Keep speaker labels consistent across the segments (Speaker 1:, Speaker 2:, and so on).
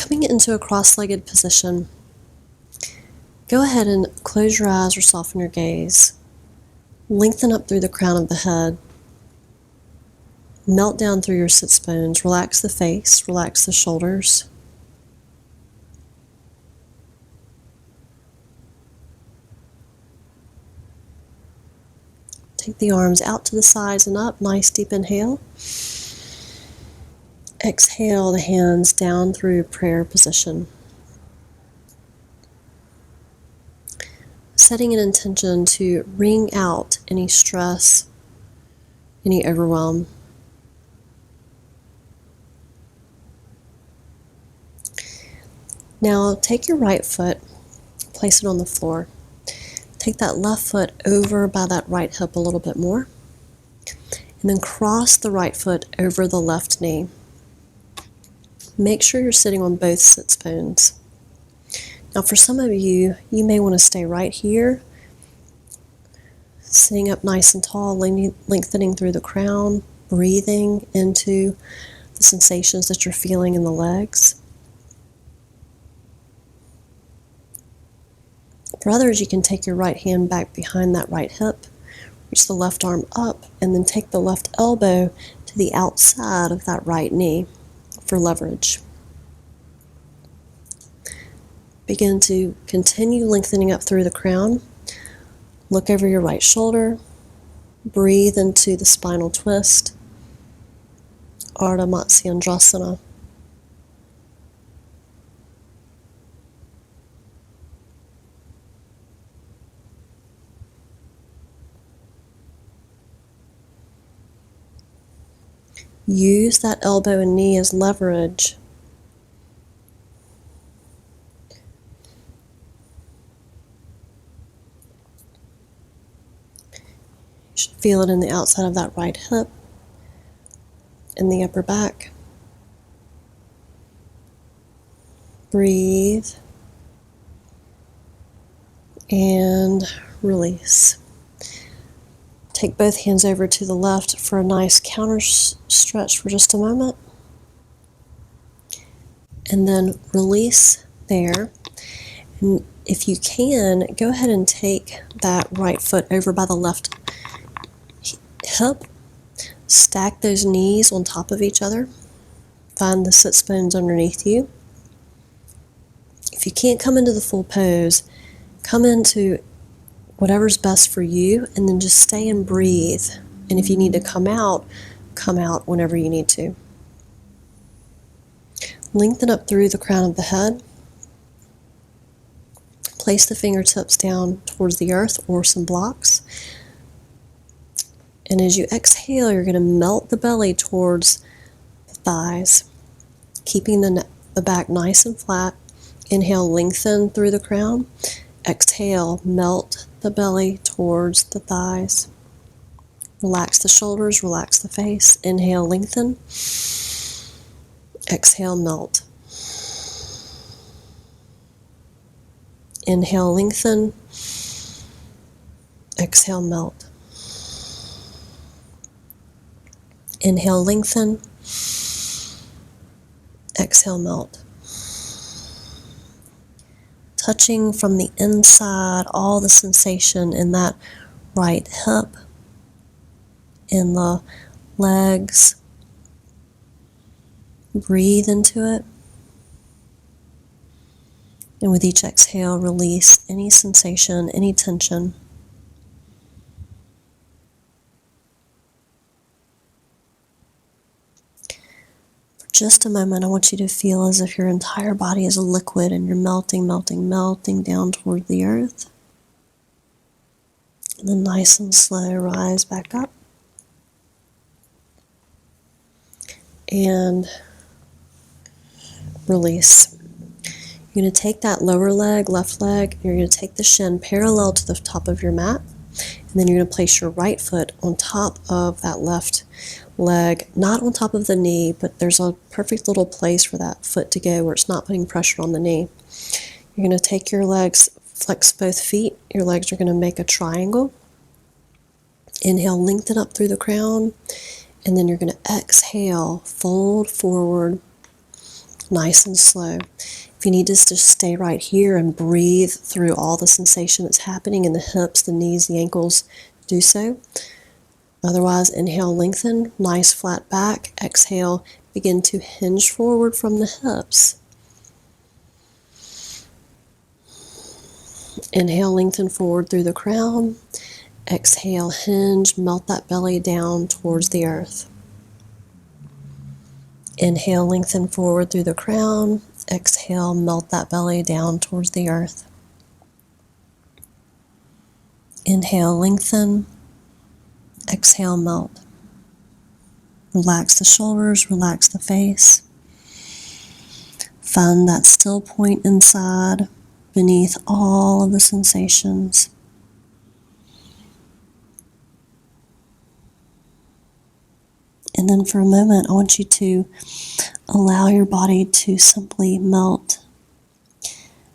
Speaker 1: Coming into a cross-legged position, go ahead and close your eyes or soften your gaze. Lengthen up through the crown of the head. Melt down through your sits bones. Relax the face, relax the shoulders. Take the arms out to the sides and up. Nice deep inhale. Exhale the hands down through prayer position. Setting an intention to wring out any stress, any overwhelm. Now take your right foot, place it on the floor. Take that left foot over by that right hip a little bit more, and then cross the right foot over the left knee. Make sure you're sitting on both sits bones. Now for some of you, you may want to stay right here, sitting up nice and tall, lengthening through the crown, breathing into the sensations that you're feeling in the legs. For others, you can take your right hand back behind that right hip, reach the left arm up, and then take the left elbow to the outside of that right knee for leverage. Begin to continue lengthening up through the crown. Look over your right shoulder. Breathe into the spinal twist, Ardha Matsyendrasana. Use that elbow and knee as leverage. You should feel it in the outside of that right hip, in the upper back. Breathe and release. Take both hands over to the left for a nice counter stretch for just a moment. And then release there. And if you can, go ahead and take that right foot over by the left hip. Stack those knees on top of each other. Find the sits bones underneath you. If you can't come into the full pose, come into whatever's best for you, and then just stay and breathe. And if you need to come out whenever you need to. Lengthen up through the crown of the head. Place the fingertips down towards the earth or some blocks. And as you exhale, you're going to melt the belly towards the thighs, keeping the back nice and flat. Inhale, lengthen through the crown. Exhale, melt the belly towards the thighs. Relax the shoulders, relax the face. Inhale, lengthen. Exhale, melt. Inhale, lengthen. Exhale, melt. Inhale, lengthen. Exhale, melt. Touching from the inside, all the sensation in that right hip, in the legs. Breathe into it. And with each exhale, release any sensation, any tension. For just a moment, I want you to feel as if your entire body is a liquid and you're melting, melting, melting down toward the earth. And then nice and slow, rise back up. And release. You're going to take that lower leg, left leg, you're going to take the shin parallel to the top of your mat, and then you're going to place your right foot on top of that left leg, not on top of the knee, but there's a perfect little place for that foot to go where it's not putting pressure on the knee. You're going to take your legs, flex both feet, your legs are going to make a triangle. Inhale, lengthen up through the crown, and then you're going to exhale, fold forward, nice and slow. If you need to just stay right here and breathe through all the sensation that's happening in the hips, the knees, the ankles, do so. Otherwise, inhale, lengthen, nice flat back. Exhale, begin to hinge forward from the hips. Inhale, lengthen forward through the crown. Exhale, hinge, melt that belly down towards the earth. Inhale, lengthen forward through the crown. Exhale, melt that belly down towards the earth. Inhale, lengthen. Exhale, melt. Relax the shoulders, relax the face. Find that still point inside, beneath all of the sensations. And then for a moment, I want you to allow your body to simply melt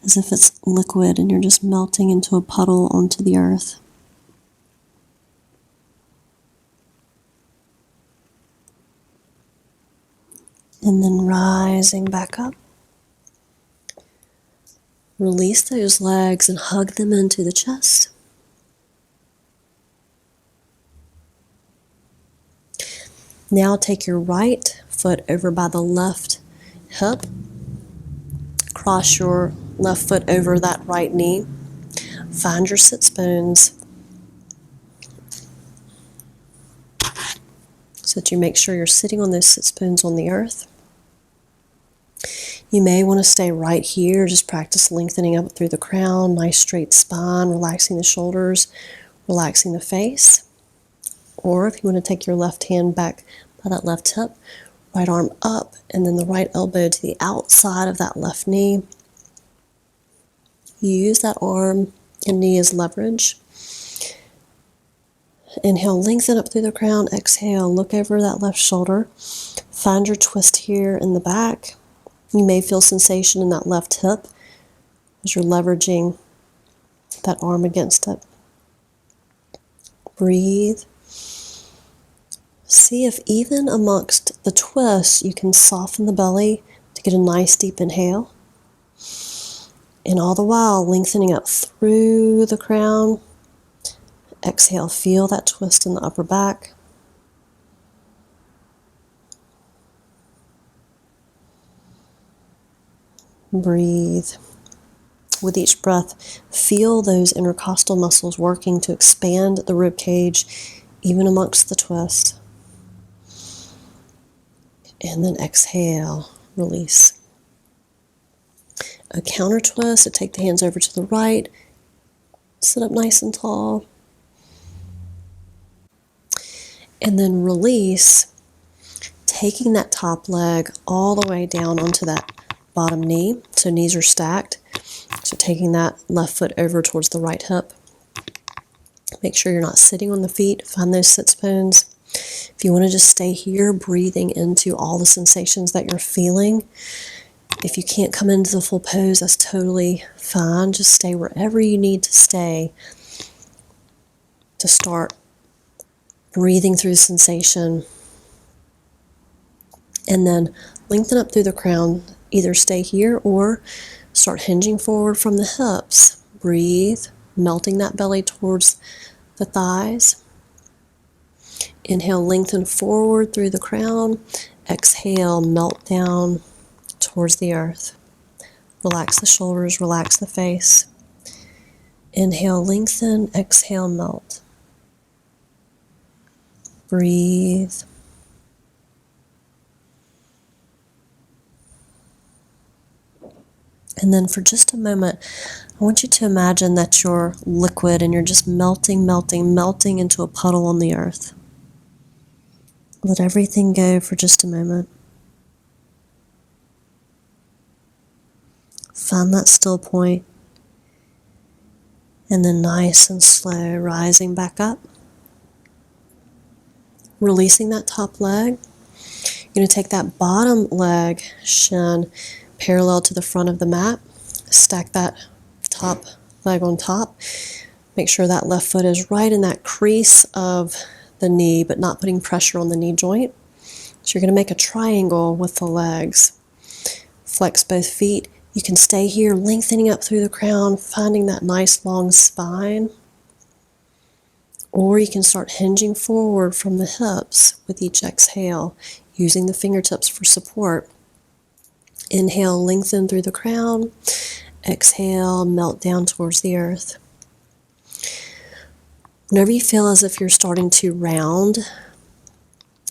Speaker 1: as if it's liquid and you're just melting into a puddle onto the earth. And then rising back up. Release those legs and hug them into the chest. Now take your right foot over by the left hip. Cross your left foot over that right knee. Find your sits bones so that you make sure you're sitting on those sits bones on the earth. You may want to stay right here, just practice lengthening up through the crown, nice straight spine, relaxing the shoulders, relaxing the face. Or if you want to take your left hand back by that left hip, right arm up, and then the right elbow to the outside of that left knee. Use that arm and knee as leverage. Inhale, lengthen up through the crown. Exhale, look over that left shoulder. Find your twist here in the back. You may feel sensation in that left hip as you're leveraging that arm against it. Breathe. See if even amongst the twists you can soften the belly to get a nice deep inhale. And all the while lengthening up through the crown. Exhale, feel that twist in the upper back. Breathe. With each breath, feel those intercostal muscles working to expand the rib cage, even amongst the twist. And then exhale, release. A counter twist, so take the hands over to the right, sit up nice and tall. And then release, taking that top leg all the way down onto that bottom knee, so knees are stacked. So taking that left foot over towards the right hip. Make sure you're not sitting on the feet. Find those sits bones. If you want to just stay here, breathing into all the sensations that you're feeling. If you can't come into the full pose, that's totally fine. Just stay wherever you need to stay to start breathing through sensation. And then lengthen up through the crown. Either stay here or start hinging forward from the hips. Breathe, melting that belly towards the thighs. Inhale, lengthen forward through the crown. Exhale, melt down towards the earth. Relax the shoulders, relax the face. Inhale, lengthen. Exhale, melt. Breathe. And then for just a moment, I want you to imagine that you're liquid and you're just melting, melting, melting into a puddle on the earth. Let everything go for just a moment. Find that still point. And then nice and slow, rising back up. Releasing that top leg. You're going to take that bottom leg, shin, parallel to the front of the mat. Stack that top leg on top. Make sure that left foot is right in that crease of the knee, but not putting pressure on the knee joint. So you're going to make a triangle with the legs. Flex both feet. You can stay here, lengthening up through the crown, finding that nice long spine. Or you can start hinging forward from the hips with each exhale, using the fingertips for support. Inhale, lengthen through the crown. Exhale, melt down towards the earth. Whenever you feel as if you're starting to round,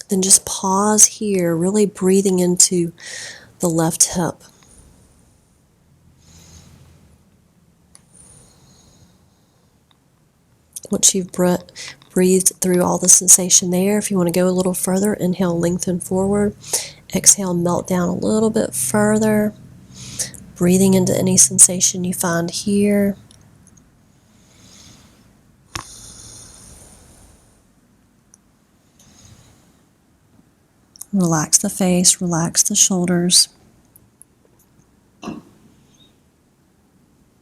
Speaker 1: then just pause here, really breathing into the left hip. Once you've breathed through all the sensation there, if you want to go a little further, inhale, lengthen forward. Exhale, melt down a little bit further, breathing into any sensation you find here. Relax the face, relax the shoulders.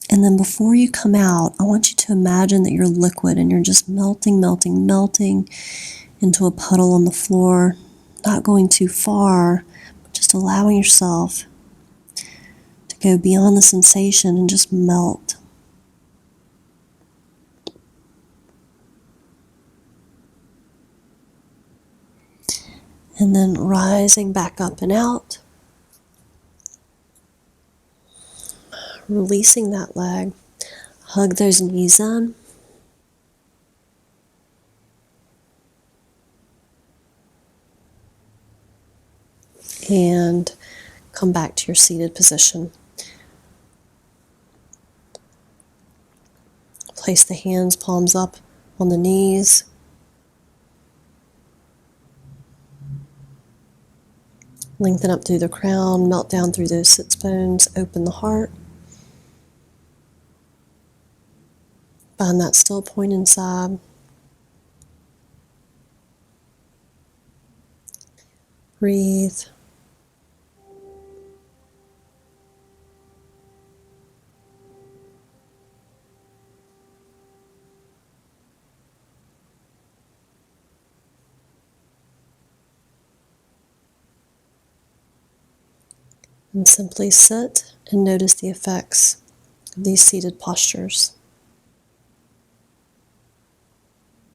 Speaker 1: And then before you come out, I want you to imagine that you're liquid and you're just melting, melting, melting into a puddle on the floor, not going too far, but just allowing yourself to go beyond the sensation and just melt. And then rising back up and out, releasing that leg, hug those knees in. And come back to your seated position. Place the hands, palms up on the knees. Lengthen up through the crown, melt down through those sits bones, open the heart. Find that still point inside. Breathe. And simply sit and notice the effects of these seated postures.